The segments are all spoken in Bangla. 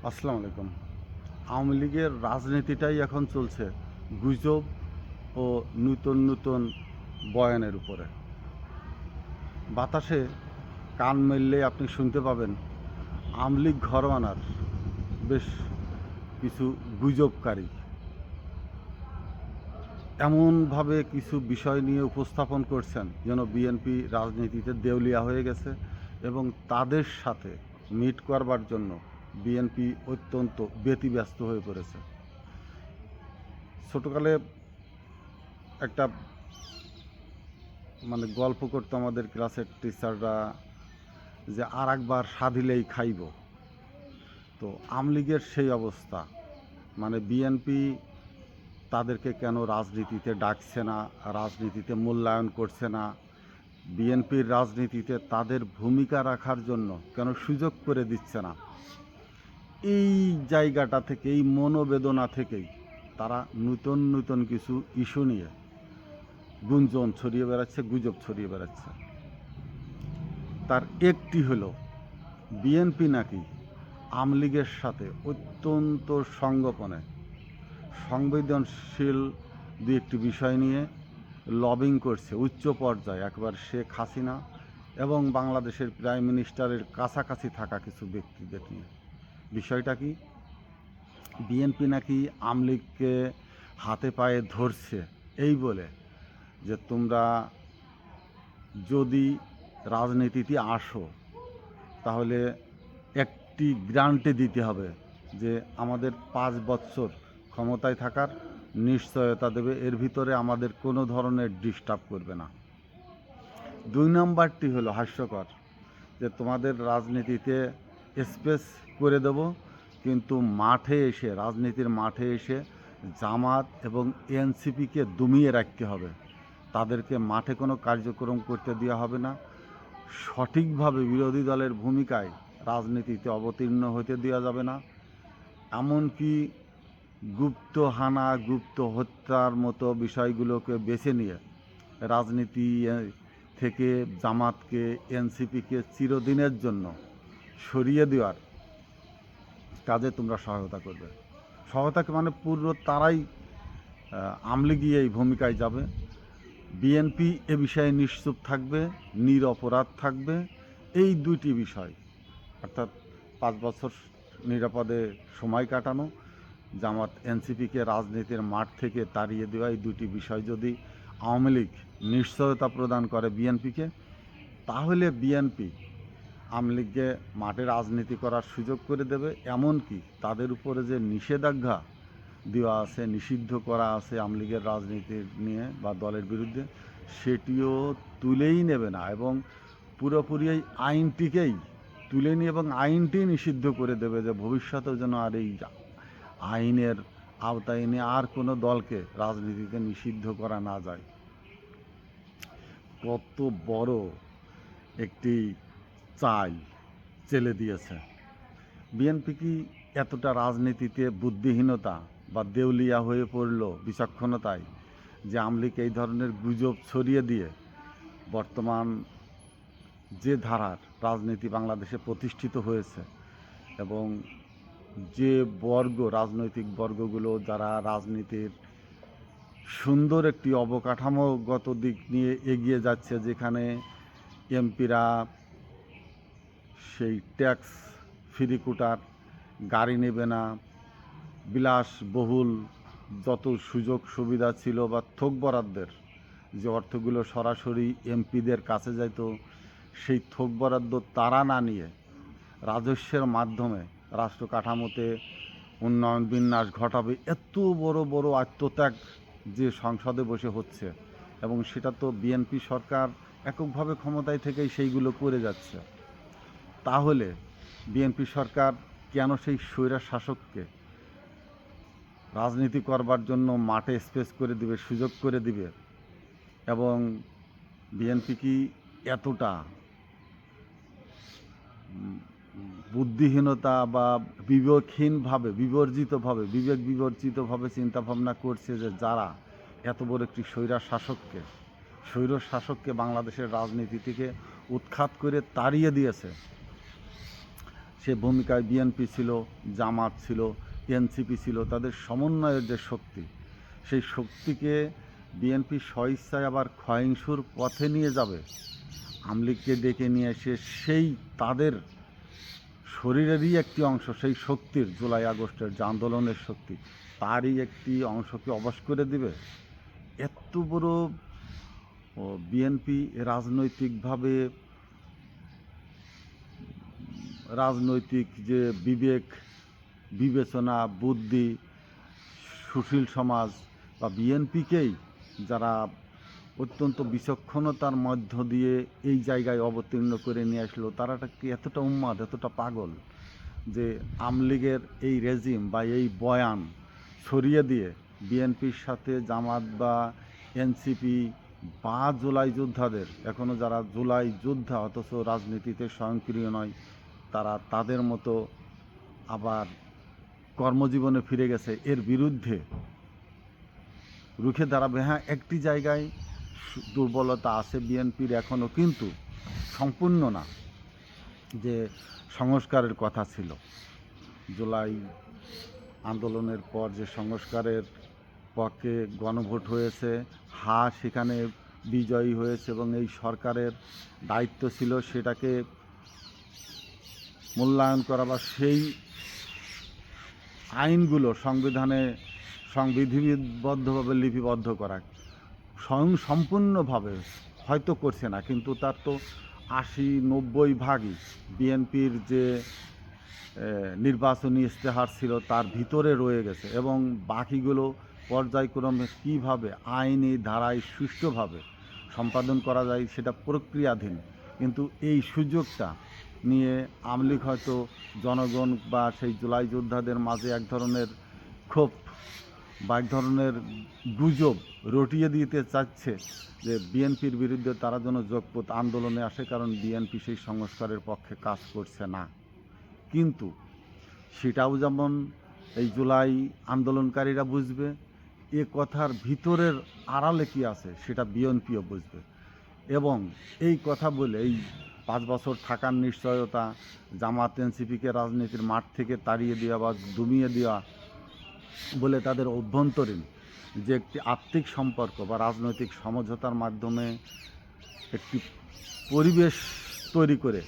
আসসালামু আলাইকুম। আওয়ামী লীগের রাজনীতিটাই এখন চলছে গুজব ও নূতন নূতন বয়ানের উপরে। বাতাসে কান মেললে আপনি শুনতে পাবেন আওয়ামী লীগ ঘরোয়ানার বেশ কিছু গুজবকারী এমনভাবে কিছু বিষয় নিয়ে উপস্থাপন করছেন যেন বিএনপি রাজনীতিতে দেউলিয়া হয়ে গেছে এবং তাদের সাথে মিট করবার জন্য বিএনপি অত্যন্ত ব্যতিব্যস্ত হয়ে পড়েছে। ছোটকালে একটা গল্প করতো আমাদের ক্লাসের টিচাররা, যে আর একবার সাধিলেই খাইব। তো আওয়ামী লীগের সেই অবস্থা, বিএনপি তাদেরকে কেন রাজনীতিতে ডাকছে না, রাজনীতিতে মূল্যায়ন করছে না, বিএনপির রাজনীতিতে তাদের ভূমিকা রাখার জন্য কেন সুযোগ করে দিচ্ছে না, এই জায়গাটা থেকে, এই মনোবেদনা থেকেই তারা নূতন নূতন কিছু ইস্যু নিয়ে গুঞ্জন ছড়িয়ে বেড়াচ্ছে, গুজব ছড়িয়ে বেড়াচ্ছে। তার একটি হলো বিএনপি নাকি আওয়ামী লীগের সাথে অত্যন্ত সংগোপনে সংবেদনশীল দু একটি বিষয় নিয়ে লবিং করছে উচ্চ পর্যায়ে, একবার শেখ হাসিনা এবং বাংলাদেশের প্রাইম মিনিস্টারের কাছাকাছি থাকা কিছু ব্যক্তিদের নিয়ে। বিষয়টা কি? বিএনপি নাকি আওয়ামী লীগকে হাতে পায়ে ধরছে এই বলে যে তোমরা যদি রাজনীতিতে আসো তাহলে একটি গ্যারান্টি দিতে হবে যে আমাদের 5 বছর ক্ষমতায় থাকার নিশ্চয়তা দেবে, এর ভিতরে আমাদের কোনো ধরনের ডিস্টার্ব করবে না। 2 নম্বরটি হলো হাস্যকর, যে তোমাদের রাজনীতিতে স্পেস করে দেব, কিন্তু মাঠে এসে, রাজনীতির মাঠে এসে জামাত এবং এনসিপিকে দমিয়ে রাখতে হবে, তাদেরকে মাঠে কোনো কার্যক্রম করতে দেওয়া হবে না, সঠিকভাবে বিরোধী দলের ভূমিকায় রাজনীতিতে অবতীর্ণ হতে দেওয়া যাবে না, এমনকি গুপ্ত হানা, গুপ্ত হত্যার মতো বিষয়গুলোকে বেছে নিয়ে রাজনীতি থেকে জামাতকে, এনসিপিকে চিরদিনের জন্য সরিয়ে দেওয়ার কাজে তোমরা সহায়তা করবে। সহায়তাকে পুরো তারাই আমলিগি এই ভূমিকায় যাবে। বিএনপি এ বিষয়ে নিশ্চুপ থাকবে, নিরপরাধ থাকবে। এই দুইটি বিষয়, অর্থাৎ 5 বছর নিরাপদে সময় কাটানো, জামাত এনসিপিকে রাজনীতির মাঠ থেকে তাড়িয়ে দেওয়া, এই দুটি বিষয় যদি আওয়ামী লীগ নিশ্চয়তা প্রদান করে বিএনপিকে, তাহলে বিএনপি আওয়ামী লীগকে মাঠে রাজনীতি করার সুযোগ করে দেবে। এমনকি তাদের উপরে যে নিষেধাজ্ঞা দেওয়া আছে, নিষিদ্ধ করা আছে আওয়ামী লীগের রাজনীতি নিয়ে বা দলের বিরুদ্ধে, সেটিও তুলেই নেবে না এবং পুরোপুরি এই আইনটিকেই তুলে নিয়ে এবং আইনটি নিষিদ্ধ করে দেবে, যে ভবিষ্যতেও যেন আর এই আইনের আওতায় এনে আর কোনো দলকে রাজনীতিতে নিষিদ্ধ করা না যায়। কত বড় একটি চাল চেলে দিয়েছে বিএনপি। কি এতটা রাজনীতিতে বুদ্ধিহীনতা বা দেউলিয়া হয়ে পড়ল বিচক্ষণতায় যে আওয়ামী লীগ এই ধরনের গুজব ছড়িয়ে দিয়ে বর্তমান যে ধারার রাজনীতি বাংলাদেশে প্রতিষ্ঠিত হয়েছে, এবং যে রাজনৈতিক বর্গগুলো যারা রাজনীতির সুন্দর একটি অবকাঠামোগত দিক নিয়ে এগিয়ে যাচ্ছে, যেখানে এমপিরা সেই ট্যাক্স ফ্রি কোটার গাড়ি নেবে না, বিলাসবহুল যত সুযোগ সুবিধা ছিল বা থোক বরাদ্দের যে অর্থগুলো সরাসরি এমপিদের কাছে যেত, সেই থোক বরাদ্দ তারা না নিয়ে রাজস্বের মাধ্যমে রাষ্ট্র কাঠামোতে উন্নয়ন বিন্যাস ঘটাবে, এত বড় বড় আত্মত্যাগ যে সংসদে বসে হচ্ছে, এবং সেটা তো বিএনপি সরকার এককভাবে ক্ষমতায় থেকেই সেইগুলো করে যাচ্ছে। তাহলে বিএনপি সরকার কেন সেই স্বৈরা শাসককে রাজনীতি করবার জন্য মাঠে স্পেস করে দিবে, সুযোগ করে দিবে? এবং বিএনপি কি এতটা বুদ্ধিহীনতা বা বিবেক বিবর্জিতভাবে চিন্তাভাবনা করছে, যে যারা এত বড় একটি স্বৈর শাসককে বাংলাদেশের রাজনীতি থেকে উৎখাত করে তাড়িয়ে দিয়েছে, সে সে ভূমিকায় বিএনপি ছিল, জামাত ছিল, এনসিপি ছিল। তাদের সমন্বয়ের যে শক্তি, সেই শক্তিকে বিএনপি স্বইচ্ছায় আবার ক্ষয়িংসুর পথে নিয়ে যাবে। আওয়ামী লীগকে ডেকে নিয়ে এসে সেই তাদের শরীরেরই একটি অংশ, সেই শক্তির, জুলাই আগস্টের যে আন্দোলনের শক্তি, তারই একটি অংশকে অবশ করে দিবে। এত বড় বিএনপি রাজনৈতিকভাবে, রাজনৈতিক যে বিবেক, বিবেচনা, বুদ্ধি, সুশীল সমাজ বা বিএনপিকেই যারা অত্যন্ত বিচক্ষণতার মধ্য দিয়ে এই জায়গায় অবতীর্ণ করে নিয়ে আসলো, তারা কি এতটা উন্মাদ, এতটা পাগল যে আওয়ামী লীগের এই রেজিম বা এই বয়ান ছড়িয়ে দিয়ে বিএনপির সাথে জামাত বা এনসিপি বা জুলাই যোদ্ধাদের, এখনও যারা জুলাই যোদ্ধা অথচ রাজনীতিতে স্বয়ংক্রিয় নয়, তারা তাদের মতো আবার কর্মজীবনে ফিরে গেছে, এর বিরুদ্ধে রুখে দাঁড়াবে। হ্যাঁ, একটি জায়গায় দুর্বলতা আছে বিএনপির এখনও, কিন্তু সম্পূর্ণ না। যে সংস্কারের কথা ছিল, জুলাই আন্দোলনের পর যে সংস্কারের পক্ষে গণভোট হয়েছে, সেখানে বিজয়ী হয়েছে এবং এই সরকারের দায়িত্ব ছিল সেটাকে মূল্যায়ন করা বা সেই আইনগুলো সংবিধানে সংবিধিবদ্ধভাবে লিপিবদ্ধ করা। সম্পূর্ণভাবে হয়তো করছে না, কিন্তু তার তো 80-90 ভাগই বিএনপির যে নির্বাচনী ইশতেহার ছিল তার ভিতরে রয়ে গেছে, এবং বাকিগুলো পর্যায়ক্রমে কীভাবে আইনি ধারায় সুষ্ঠুভাবে সম্পাদন করা যায় সেটা প্রক্রিয়াধীন। কিন্তু এই সুযোগটা নিয়ে আওয়ামী লীগ হয়তো জনগণ বা সেই জুলাই যোদ্ধাদের মাঝে এক ধরনের ক্ষোভ বা এক ধরনের গুজব রটিয়ে দিতে চাচ্ছে যে বিএনপির বিরুদ্ধে তারা যেন যোগপথ আন্দোলনে আসে, কারণ বিএনপি সেই সংস্কারের পক্ষে কাজ করছে না। কিন্তু সেটাও যেমন এই জুলাই আন্দোলনকারীরা বুঝবে, এ কথার ভিতরের আড়ালে কী আছে সেটা বিএনপিও বুঝবে। এবং এই কথা বলে এই 5 বছর থাকার নিশ্চয়তা, জামাত এনসিপিকে রাজনীতির মাঠ থেকে তাড়িয়ে দেওয়া বা দমিয়ে দেওয়া বলে তাদের অভ্যন্তরীণ যে একটি আর্থিক সম্পর্ক বা রাজনৈতিক সমঝোতার মাধ্যমে একটি পরিবেশ তৈরি করে,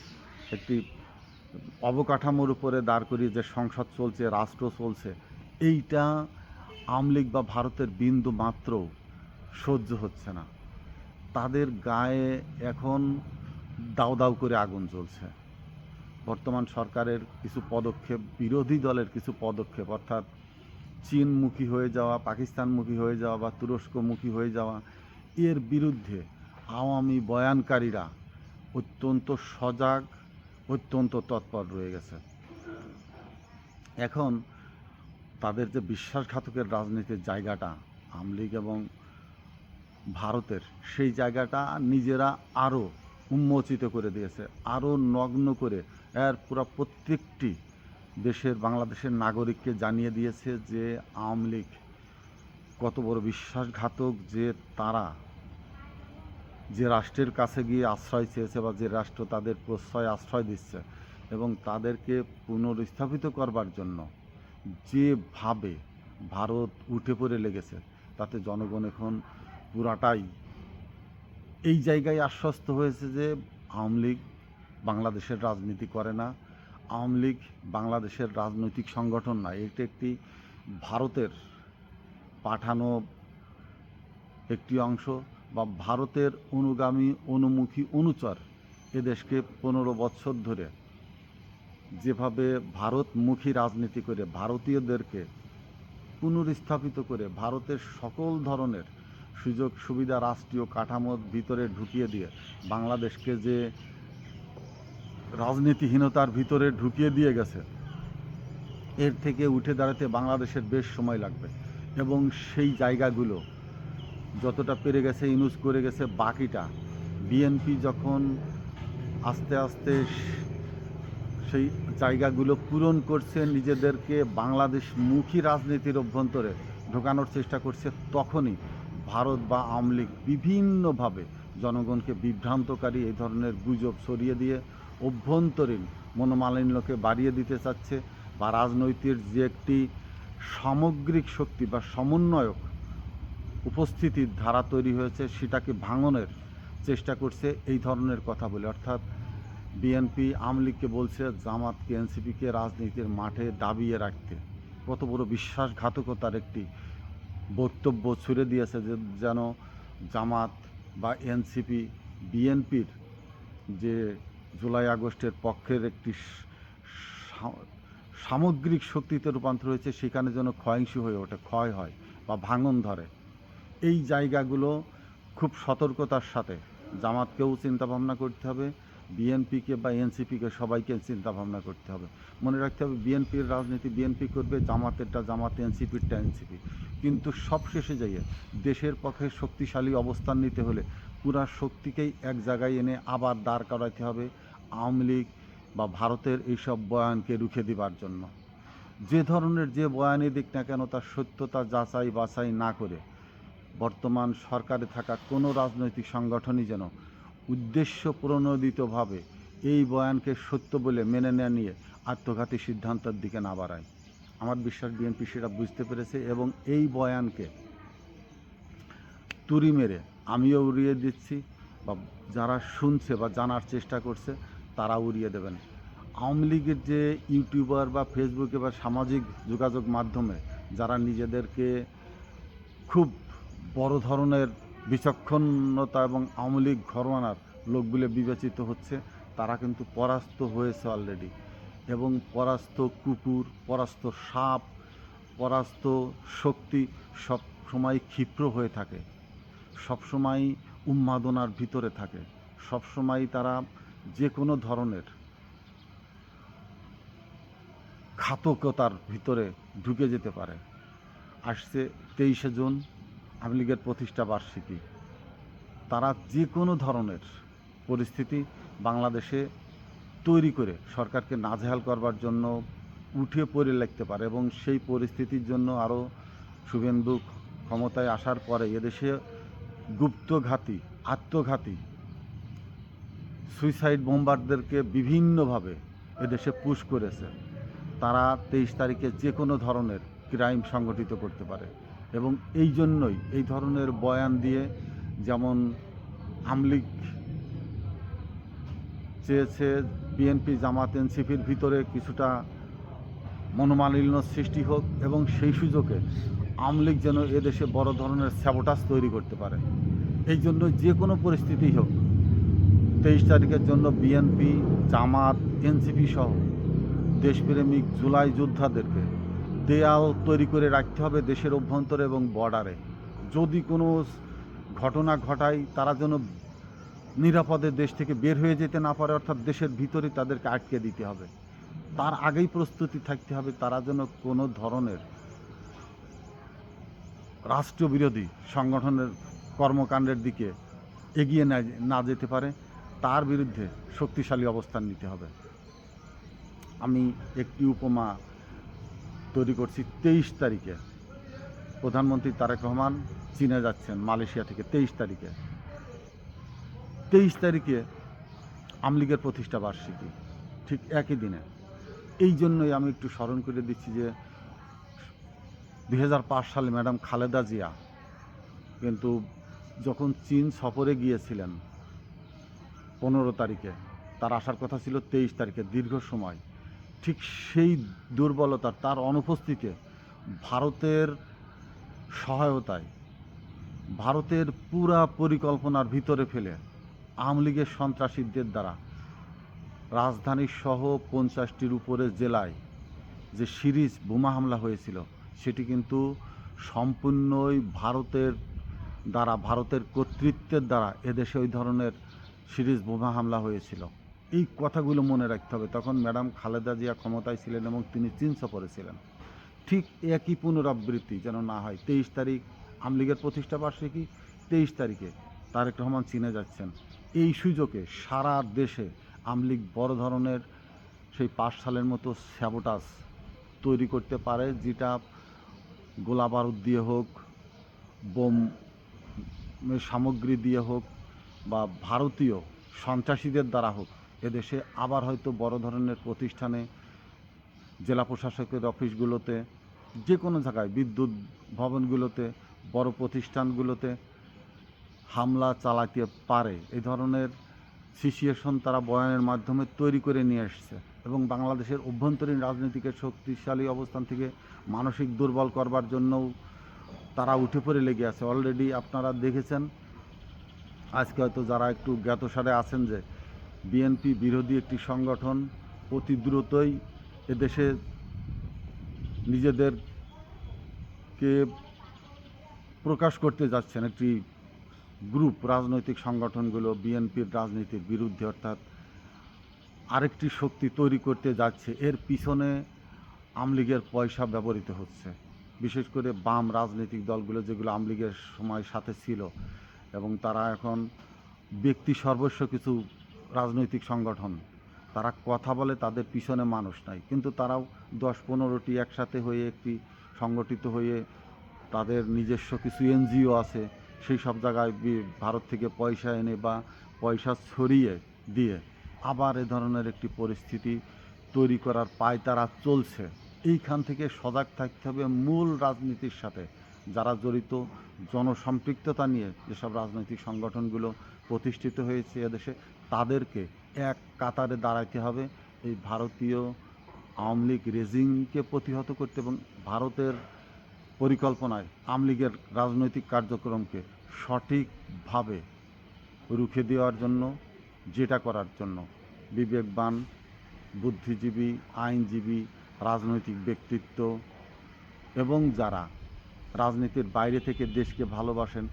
একটি অবকাঠামোর উপরে দাঁড় করিয়ে যে সংসদ চলছে, রাষ্ট্র চলছে, এইটা আওয়ামী লীগ বা ভারতের বিন্দু মাত্র সহ্য হচ্ছে না। তাদের গায়ে এখন দাউ দাউ করে আগুন জ্বলছে। বর্তমান সরকারের কিছু পদক্ষেপ, বিরোধী দলের কিছু পদক্ষেপ, অর্থাৎ চীনমুখী হয়ে যাওয়া, পাকিস্তানমুখী হয়ে যাওয়া বা তুরস্কমুখী হয়ে যাওয়া, এর বিরুদ্ধে আওয়ামী বয়ানকারীরা অত্যন্ত সজাগ, অত্যন্ত তৎপর রয়ে গেছে। এখন তাদের যে বিশ্বাসঘাতকের রাজনীতির জায়গাটা আওয়ামী লীগ এবং ভারতের, সেই জায়গাটা নিজেরা আরও উন্মোচিত করে দিয়েছে, আরও নগ্ন করে এর পুরো প্রত্যেকটি দেশের, বাংলাদেশের নাগরিককে জানিয়ে দিয়েছে যে আওয়ামী লীগ কত বড় বিশ্বাসঘাতক, যে তারা যে রাষ্ট্রের কাছে গিয়ে আশ্রয় চেয়েছে বা যে রাষ্ট্র তাদের প্রশ্রয় আশ্রয় দিচ্ছে এবং তাদেরকে পুনরস্থাপিত করবার জন্য যেভাবে ভারত উঠে পড়ে লেগেছে, তাতে জনগণ এখন পুরাটাই এই জায়গায় আশ্বস্ত হয়েছে যে আওয়ামী লীগ বাংলাদেশের রাজনীতি করে না, আওয়ামী লীগ বাংলাদেশের রাজনৈতিক সংগঠন না, এটি একটি ভারতের পাঠানো একটি অংশ বা ভারতের অনুগামী, অনুমুখী, অনুচর। এদেশকে 15 বছর ধরে যেভাবে ভারতমুখী রাজনীতি করে ভারতীয়দেরকে পুনরস্থাপিত করে ভারতের সকল ধরনের সুযোগ সুবিধা রাষ্ট্রীয় কাঠামোর ভিতরে ঢুকিয়ে দিয়ে বাংলাদেশকে যে রাজনীতিহীনতার ভিতরে ঢুকিয়ে দিয়ে গেছে, এর থেকে উঠে দাঁড়াতে বাংলাদেশের বেশ সময় লাগবে। এবং সেই জায়গাগুলো যতটা পেরে গেছে ইউজ করে গেছে, বাকিটা বিএনপি যখন আস্তে আস্তে সেই জায়গাগুলো পূরণ করছে, নিজেদেরকে বাংলাদেশমুখী রাজনীতির অভ্যন্তরে ঢোকানোর চেষ্টা করছে, তখনই ভারত বা আওয়ামী লীগ বিভিন্নভাবে জনগণকে বিভ্রান্তকারী এই ধরনের গুজব ছড়িয়ে দিয়ে অভ্যন্তরীণ মনোমালিন্যকে বাড়িয়ে দিতে চাচ্ছে, বা রাজনৈতিক যে একটি সামগ্রিক শক্তি বা সমন্বয়ক উপস্থিতির ধারা তৈরি হয়েছে সেটাকে ভাঙনের চেষ্টা করছে এই ধরনের কথা বলে। অর্থাৎ বিএনপি আওয়ামী লীগকে বলছে জামাতকে এনসিপিকে রাজনীতির মাঠে দাবিয়ে রাখতে। কত বড় বিশ্বাসঘাতকতার একটি বক্তব্য ছুড়ে দিয়েছে যে যেন জামাত বা এনসিপি বিএনপির যে জুলাই আগস্টের পক্ষের একটি সামগ্রিক শক্তিতে রূপান্তর হয়েছে, সেখানে যেন ক্ষয়িষ্ণু হয়ে ওঠে, ক্ষয় হয় বা ভাঙন ধরে। এই জায়গাগুলো খুব সতর্কতার সাথে জামাতকেও চিন্তাভাবনা করতে হবে, বিএনপিকে বা এনসিপিকে সবাইকে চিন্তাভাবনা করতে হবে। মনে রাখতে হবে বিএনপির রাজনীতি বিএনপি করবে, জামাতেরটা জামাত, এনসিপিরটা এনসিপি। কিন্তু সবশেষে যাইয়ে দেশের পক্ষে শক্তিশালী অবস্থান নিতে হলে পুরা শক্তিকেই এক জায়গায় এনে আবার দাঁড় করাইতে হবে আওয়ামী লীগ বা ভারতের এইসব বয়ানকে রুখে দিবার জন্য। যে ধরনের যে বয়ানই দিক না কেন তার সত্যতা যাচাই বাছাই না করে বর্তমান সরকারে থাকা কোনো রাজনৈতিক সংগঠনই যেন উদ্দেশ্য প্রণোদিতভাবে এই বয়ানকে সত্য বলে মেনে নেওয়া নিয়ে আত্মঘাতী সিদ্ধান্তের দিকে না বাড়ায়। আমার বিশ্বাস বিএনপি সেটা বুঝতে পেরেছে এবং এই বয়ানকে তুড়ি মেরে আমিও উড়িয়ে দিচ্ছি, বা যারা শুনছে বা জানার চেষ্টা করছে তারা উড়িয়ে দেবেন। আওয়ামী লীগের যে ইউটিউবার বা ফেসবুকে বা সামাজিক যোগাযোগ মাধ্যমে যারা নিজেদেরকে খুব বড় ধরনের বিচক্ষণতা এবং আওয়ামী লীগ ঘরানার লোক বলে বিবেচিত হচ্ছে, তারা কিন্তু পরাস্ত হয়েছে অলরেডি। এবং পরাস্ত কুকুর, পরাস্ত সাপ, পরাস্ত শক্তি সব সময় ক্ষিপ্র হয়ে থাকে, সবসময় উন্মাদনার ভিতরে থাকে, সবসময় তারা যে কোনো ধরনের ঘাতকতার ভিতরে ঢুকে যেতে পারে। আসছে 23শে জুন আওয়ামী লীগের প্রতিষ্ঠা বার্ষিকী। তারা যে কোনো ধরনের পরিস্থিতি বাংলাদেশে তৈরি করে সরকারকে নাজেহাল করবার জন্য উঠে পড়ে লাগতে পারে, এবং সেই পরিস্থিতির জন্য আরও শুভেন্দু ক্ষমতায় আসার পরে এদেশে গুপ্তঘাতী, আত্মঘাতী, সুইসাইড বোম্বারদেরকে বিভিন্নভাবে এদেশে পুশ করেছে। তারা 23 তারিখে যে কোনো ধরনের ক্রাইম সংগঠিত করতে পারে, এবং এই জন্যই এই ধরনের বয়ান দিয়ে, যেমন আওয়ামী লীগ চেয়েছে বিএনপি জামাত এনসিপির ভিতরে কিছুটা মনোমালিন্য সৃষ্টি হোক, এবং সেই সুযোগে আওয়ামী লীগ যেন এদেশে বড় ধরনের স্যাবোটাজ তৈরি করতে পারে। এই জন্য যে কোনো পরিস্থিতি হোক 23 তারিখের জন্য বিএনপি, জামাত, এনসিপি সহ দেশপ্রেমিক জুলাই যোদ্ধাদেরকে দেয়াল তৈরি করে রাখতে হবে দেশের অভ্যন্তরে এবং বর্ডারে। যদি কোনো ঘটনা ঘটায় তারা যেন নিরাপদে দেশ থেকে বের হয়ে যেতে না পারে, অর্থাৎ দেশের ভিতরে তাদেরকে আটকে দিতে হবে। তার আগেই প্রস্তুতি থাকতে হবে তারা যেন কোনো ধরনের রাষ্ট্রবিরোধী সংগঠনের কর্মকাণ্ডের দিকে এগিয়ে না যেতে পারে, তার বিরুদ্ধে শক্তিশালী অবস্থান নিতে হবে। আমি একটি উপমা তৈরি করছি। 23 তারিখে প্রধানমন্ত্রী তারেক রহমান চীনে যাচ্ছেন মালয়েশিয়া থেকে। 23 তারিখে আওয়ামী লীগের প্রতিষ্ঠা বার্ষিকী, ঠিক একই দিনে। এই জন্যই আমি একটু স্মরণ করে দিচ্ছি যে 2005 সালে ম্যাডাম খালেদা জিয়া কিন্তু যখন চীন সফরে গিয়েছিলেন 15 তারিখে, তার আসার কথা ছিল 23 তারিখে, দীর্ঘ সময়। ঠিক সেই দুর্বলতার, তার অনুপস্থিতিতে, ভারতের সহায়তায়, ভারতের পুরা পরিকল্পনার ভিতরে ফেলে আওয়ামী লীগের সন্ত্রাসীদের দ্বারা রাজধানীর সহ 50টির উপরে জেলায় যে সিরিজ বোমা হামলা হয়েছিল, সেটি কিন্তু সম্পূর্ণই ভারতের দ্বারা, ভারতের কর্তৃত্বের দ্বারা এদেশে ওই ধরনের সিরিজ বোমা হামলা হয়েছিল। এই কথাগুলো মনে রাখতে হবে। তখন ম্যাডাম খালেদা জিয়া ক্ষমতায় ছিলেন এবং তিনি চীন সফরে ছিলেন। ঠিক একই পুনরাবৃত্তি যেন না হয়। 23 তারিখ আওয়ামী লীগের প্রতিষ্ঠা বার্ষিকী, 23 তারিখে তারেক রহমান চীনে যাচ্ছেন। এই সুযোগে সারা দেশে আওয়ামী লীগ বড় ধরনের সেই 5 সালের মতো স্যাবোটাজ তৈরি করতে পারে, যেটা গোলা বারুদ দিয়ে হোক, বোম সামগ্রী দিয়ে হোক, বা ভারতীয় সন্ত্রাসীদের দ্বারা হোক, এদেশে আবার হয়তো বড় ধরনের প্রতিষ্ঠানে, জেলা প্রশাসকের অফিসগুলোতে, যে কোনো জায়গায়, বিদ্যুৎ ভবনগুলোতে, বড় প্রতিষ্ঠানগুলোতে হামলা চালাতে পারে। এই ধরনের সিচুয়েশন তারা বয়ানের মাধ্যমে তৈরি করে নিয়ে এসছে এবং বাংলাদেশের অভ্যন্তরীণ রাজনীতিকে শক্তিশালী অবস্থান থেকে মানসিক দুর্বল করবার জন্যও তারা উঠে পড়ে লেগে আছে। অলরেডি আপনারা দেখেছেন, আজকে হয়তো যারা একটু জ্ঞাতসারে আছেন, যে বিএনপি বিরোধী একটি সংগঠন অতি দ্রুতই এদেশে নিজেদেরকে প্রকাশ করতে যাচ্ছেন। একটি গ্রুপ, রাজনৈতিক সংগঠনগুলো বিএনপির রাজনীতির বিরুদ্ধে, অর্থাৎ আরেকটি শক্তি তৈরি করতে যাচ্ছে। এর পিছনে আওয়ামী লীগের পয়সা ব্যবহৃত হচ্ছে, বিশেষ করে বাম রাজনৈতিক দলগুলো, যেগুলো আওয়ামী লীগের সময় সাথে ছিল, এবং তারা এখন ব্যক্তি সর্বস্ব কিছু রাজনৈতিক সংগঠন, তারা কথা বলে, তাদের পিছনে মানুষ নাই, কিন্তু তারাও 10-15টি একসাথে হয়ে একটি সংগঠিত হয়ে তাদের নিজস্ব কিছু এনজিও আছে, সেই সব জায়গায় ভারত থেকে পয়সা এনে বা পয়সা ছড়িয়ে দিয়ে আবার এ ধরনের একটি পরিস্থিতি তৈরি করার পায়তারা চলছে। এইখান থেকে সজাগ থাকতে হবে। মূল রাজনীতির সাথে যারা জড়িত, জনসম্পৃক্ততা নিয়ে যেসব রাজনৈতিক সংগঠনগুলো প্রতিষ্ঠিত হয়েছে এদেশে, তাদেরকে এক কাতারে দাঁড়াতে হবে এই ভারতীয় আওয়ামী লীগ রেজিমকে প্রতিহত করতে, এবং ভারতের পরিকল্পনায় আওয়ামী লীগের রাজনৈতিক কার্যক্রমকে সঠিকভাবে রুখে দেওয়ার জন্য, যেটা করার জন্য বিবেকবান, বুদ্ধিজীবী, আইনজীবী, রাজনৈতিক ব্যক্তিত্ব এবং যারা রাজনীতির বাইরে থেকে দেশকে ভালোবাসেন,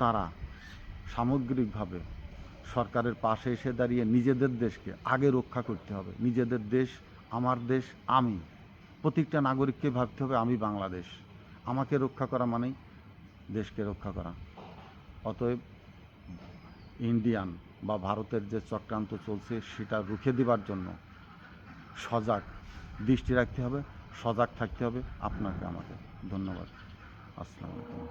তারা সামগ্রিকভাবে সরকারের পাশে এসে দাঁড়িয়ে নিজেদের দেশকে আগে রক্ষা করতে হবে। নিজেদের দেশ, আমার দেশ, আমি, প্রত্যেকটা নাগরিককে ভাবতে হবে আমি বাংলাদেশ। আমাকে রক্ষা করা মানেই দেশকে রক্ষা করা। অতএব ইন্ডিয়ান বা ভারতের যে চক্রান্ত চলছে সেটা রুখে দেবার জন্য সজাগ দৃষ্টি রাখতে হবে, সজাগ থাকতে হবে আপনাকে আমাকে। ধন্যবাদ। আসসালামু আলাইকুম।